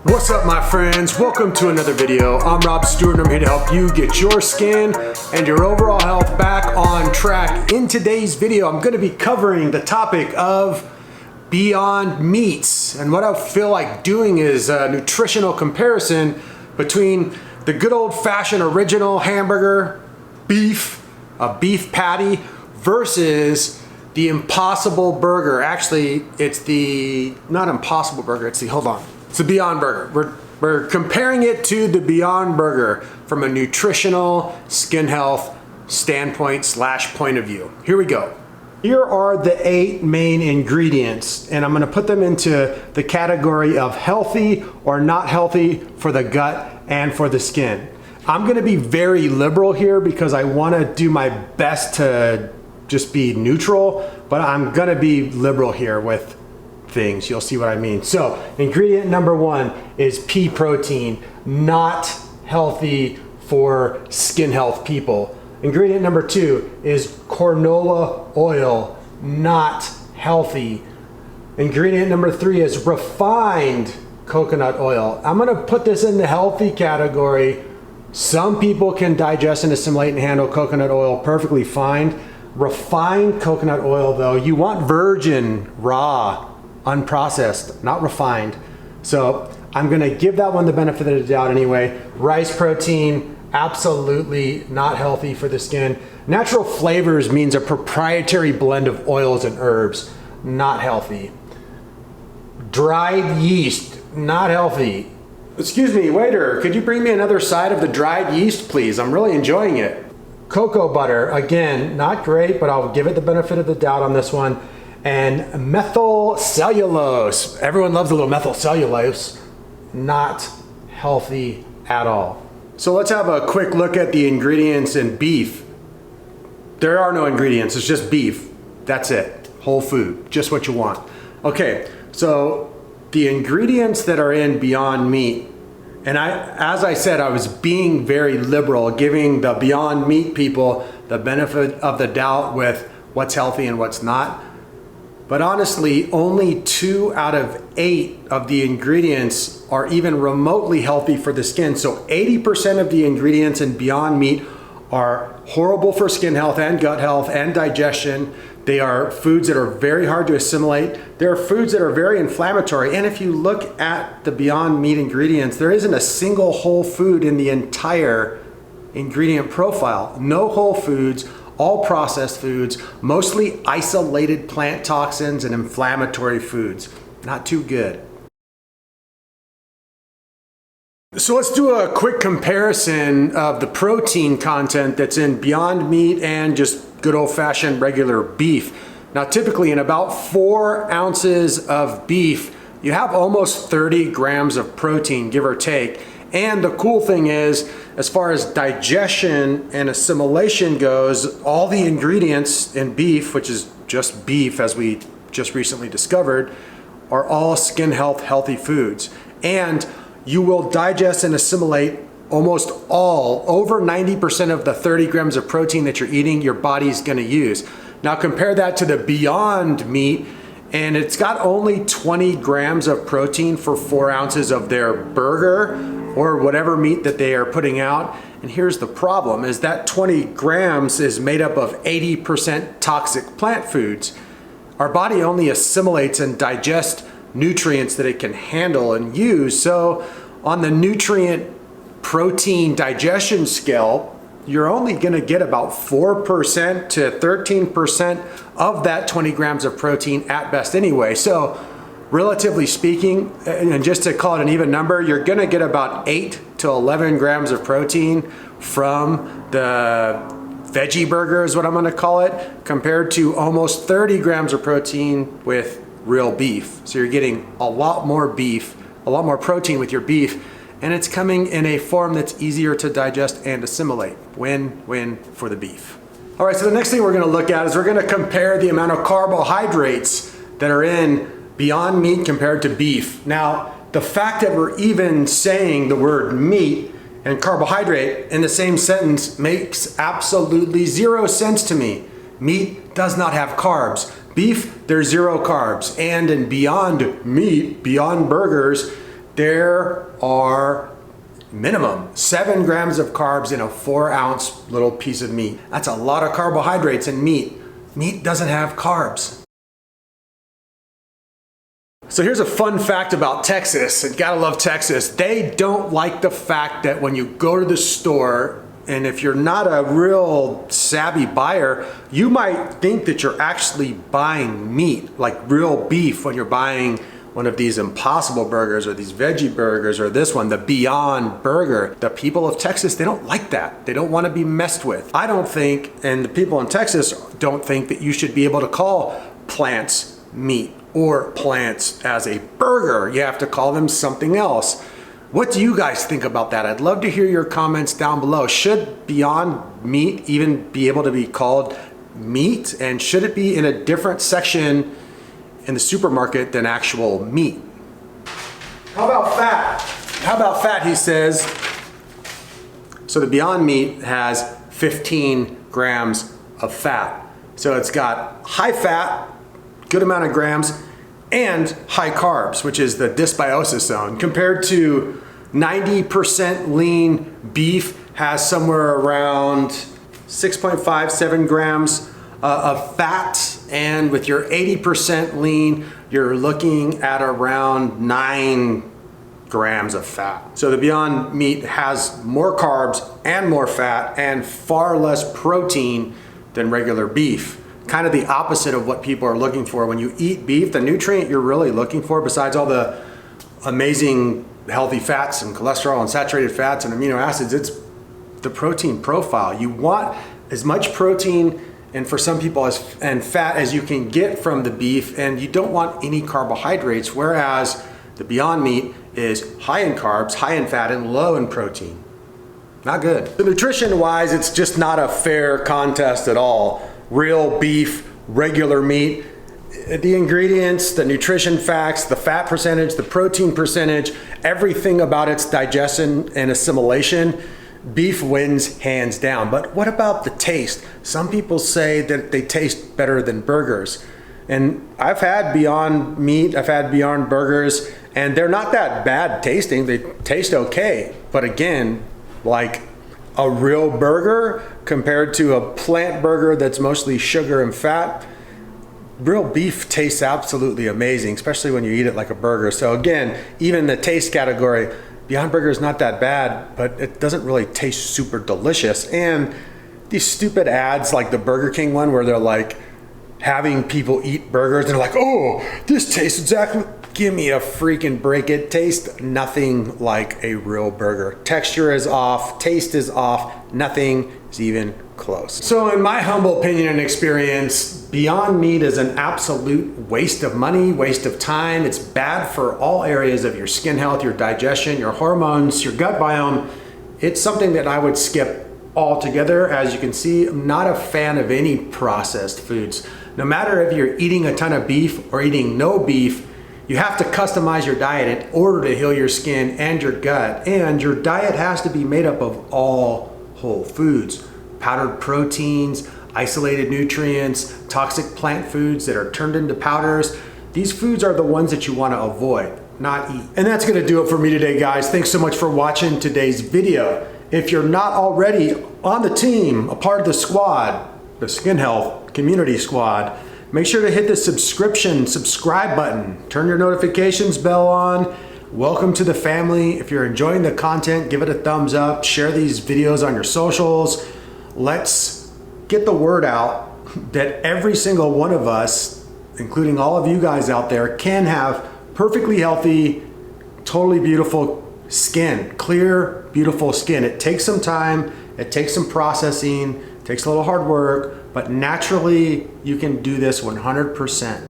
What's up, my friends? Welcome to another video. I'm Stuart, and I'm here to help you get your skin and your overall health back on track. In today's video, I'm going to be covering the topic of Beyond Meats, and what I feel like doing is a nutritional comparison between the good old-fashioned original hamburger, beef, a beef patty, versus the Impossible Burger. Actually, it's the, not Impossible Burger, it's the, hold on. It's the Beyond Burger. We're comparing it to the Beyond Burger from a nutritional skin health standpoint / point of view. Here we go. Here are the 8 main ingredients, and I'm gonna put them into the category of healthy or not healthy for the gut and for the skin. I'm gonna be very liberal here because I wanna do my best to just be neutral, but I'm gonna be liberal here with things. You'll see what I mean. So ingredient number 1 is pea protein, not healthy for skin health people. Ingredient number 2 is canola oil, not healthy. Ingredient number 3 is refined coconut oil. I'm gonna put this in the healthy category. Some people can digest and assimilate and handle coconut oil perfectly fine. Refined coconut oil though, you want virgin, raw, unprocessed, not refined. So I'm gonna give that one the benefit of the doubt anyway. Rice protein, absolutely not healthy for the skin. Natural flavors means a proprietary blend of oils and herbs, not healthy. Dried yeast, not healthy. Excuse me, waiter, could you bring me another side of the dried yeast, please? I'm really enjoying it. Cocoa butter, again, not great, but I'll give it the benefit of the doubt on this one. And methyl cellulose. Everyone loves a little methyl cellulose. Not healthy at all. So let's have a quick look at the ingredients in beef. There are no ingredients, it's just beef. That's it, whole food, just what you want. Okay, so the ingredients that are in Beyond Meat, and as I said, I was being very liberal, giving the Beyond Meat people the benefit of the doubt with what's healthy and what's not. But honestly, only 2 out of 8 of the ingredients are even remotely healthy for the skin. So 80% of the ingredients in Beyond Meat are horrible for skin health and gut health and digestion. They are foods that are very hard to assimilate. They're foods that are very inflammatory. And if you look at the Beyond Meat ingredients, there isn't a single whole food in the entire ingredient profile. No whole foods, all processed foods, mostly isolated plant toxins and inflammatory foods. Not too good. So let's do a quick comparison of the protein content that's in Beyond Meat and just good old-fashioned regular beef. Now typically in about 4 ounces of beef, you have almost 30 grams of protein, give or take. And the cool thing is, as far as digestion and assimilation goes, all the ingredients in beef, which is just beef as we just recently discovered, are all skin health healthy foods. And you will digest and assimilate almost all, over 90% of the 30 grams of protein that you're eating, your body's gonna use. Now compare that to the Beyond Meat, and it's got only 20 grams of protein for 4 ounces of their burger or whatever meat that they are putting out. And here's the problem, is that 20 grams is made up of 80% toxic plant foods. Our body only assimilates and digests nutrients that it can handle and use. So on the nutrient protein digestion scale, you're only gonna get about 4% to 13% of that 20 grams of protein at best anyway. So relatively speaking, and just to call it an even number, you're gonna get about 8 to 11 grams of protein from the veggie burger is what I'm gonna call it, compared to almost 30 grams of protein with real beef. So you're getting a lot more beef, a lot more protein with your beef, and it's coming in a form that's easier to digest and assimilate. Win-win for the beef. All right, so the next thing we're gonna look at is we're gonna compare the amount of carbohydrates that are in Beyond Meat compared to beef. Now, the fact that we're even saying the word meat and carbohydrate in the same sentence makes absolutely 0 sense to me. Meat does not have carbs. Beef, there's 0 carbs. And in Beyond Meat, Beyond Burgers, There are minimum 7 grams of carbs in a 4-ounce little piece of meat. That's a lot of carbohydrates in meat. Meat doesn't have carbs. So here's a fun fact about Texas, and gotta love Texas. They don't like the fact that when you go to the store, and if you're not a real savvy buyer, you might think that you're actually buying meat, like real beef, when you're buying one of these Impossible burgers or these veggie burgers or this one, the Beyond Burger. The people of Texas, they don't like that. They don't want to be messed with. I don't think, and the people in Texas don't think, that you should be able to call plants meat or plants as a burger. You have to call them something else. What do you guys think about that? I'd love to hear your comments down below. Should Beyond Meat even be able to be called meat? And should it be in a different section in the supermarket than actual meat? How about fat? How about fat, he says. So the Beyond Meat has 15 grams of fat. So it's got high fat, good amount of grams, and high carbs, which is the dysbiosis zone, compared to 90% lean beef has somewhere around 6.5, 7 grams of fat, and with your 80% lean, you're looking at around 9 grams of fat. So the Beyond Meat has more carbs and more fat and far less protein than regular beef. Kind of the opposite of what people are looking for. When you eat beef, the nutrient you're really looking for, besides all the amazing healthy fats and cholesterol and saturated fats and amino acids, it's the protein profile. You want as much protein, and for some people, and fat as you can get from the beef, and you don't want any carbohydrates, whereas the Beyond Meat is high in carbs, high in fat, and low in protein. Not good. So nutrition-wise, it's just not a fair contest at all. Real beef, regular meat, the ingredients, the nutrition facts, the fat percentage, the protein percentage, everything about its digestion and assimilation, beef wins hands down. But what about the taste? Some people say that they taste better than burgers. And I've had Beyond Meat, I've had Beyond Burgers, and they're not that bad tasting. They taste okay. But again, like a real burger compared to a plant burger that's mostly sugar and fat, real beef tastes absolutely amazing, especially when you eat it like a burger. So again, even the taste category, Beyond Burger is not that bad, but it doesn't really taste super delicious. And these stupid ads like the Burger King one where they're like having people eat burgers and they're like, oh, this tastes exactly, give me a freaking break. It tastes nothing like a real burger. Texture is off, taste is off, nothing is even close. So in my humble opinion and experience, Beyond Meat is an absolute waste of money, waste of time. It's bad for all areas of your skin health, your digestion, your hormones, your gut biome. It's something that I would skip altogether. As you can see, I'm not a fan of any processed foods. No matter if you're eating a ton of beef or eating no beef, you have to customize your diet in order to heal your skin and your gut. And your diet has to be made up of all whole foods, powdered proteins, isolated nutrients, toxic plant foods that are turned into powders. These foods are the ones that you want to avoid, not eat. And that's going to do it for me today, guys. Thanks so much for watching today's video. If you're not already on the team, a part of the squad, the Skin Health Community Squad, make sure to hit the subscribe button. Turn your notifications bell on. Welcome to the family. If you're enjoying the content, give it a thumbs up. Share these videos on your socials. Let's get the word out that every single one of us, including all of you guys out there, can have perfectly healthy, totally beautiful skin. Clear, beautiful skin. It takes some time. It takes some processing. It takes a little hard work, but naturally you can do this 100%.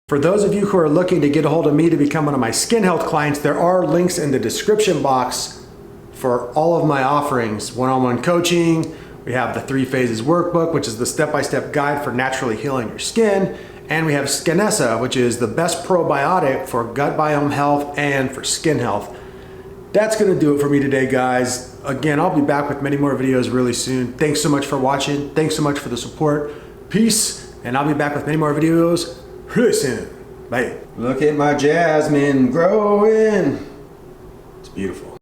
For those of you who are looking to get a hold of me to become one of my skin health clients, there are links in the description box for all of my offerings. One-on-one coaching, we have the 3 Phases Workbook, which is the step-by-step guide for naturally healing your skin, and we have Skinessa, which is the best probiotic for gut biome health and for skin health. That's gonna do it for me today, guys. Again, I'll be back with many more videos really soon. Thanks so much for watching. Thanks so much for the support. Peace, and I'll be back with many more videos really soon. Bye. Look at my jasmine growing. It's beautiful.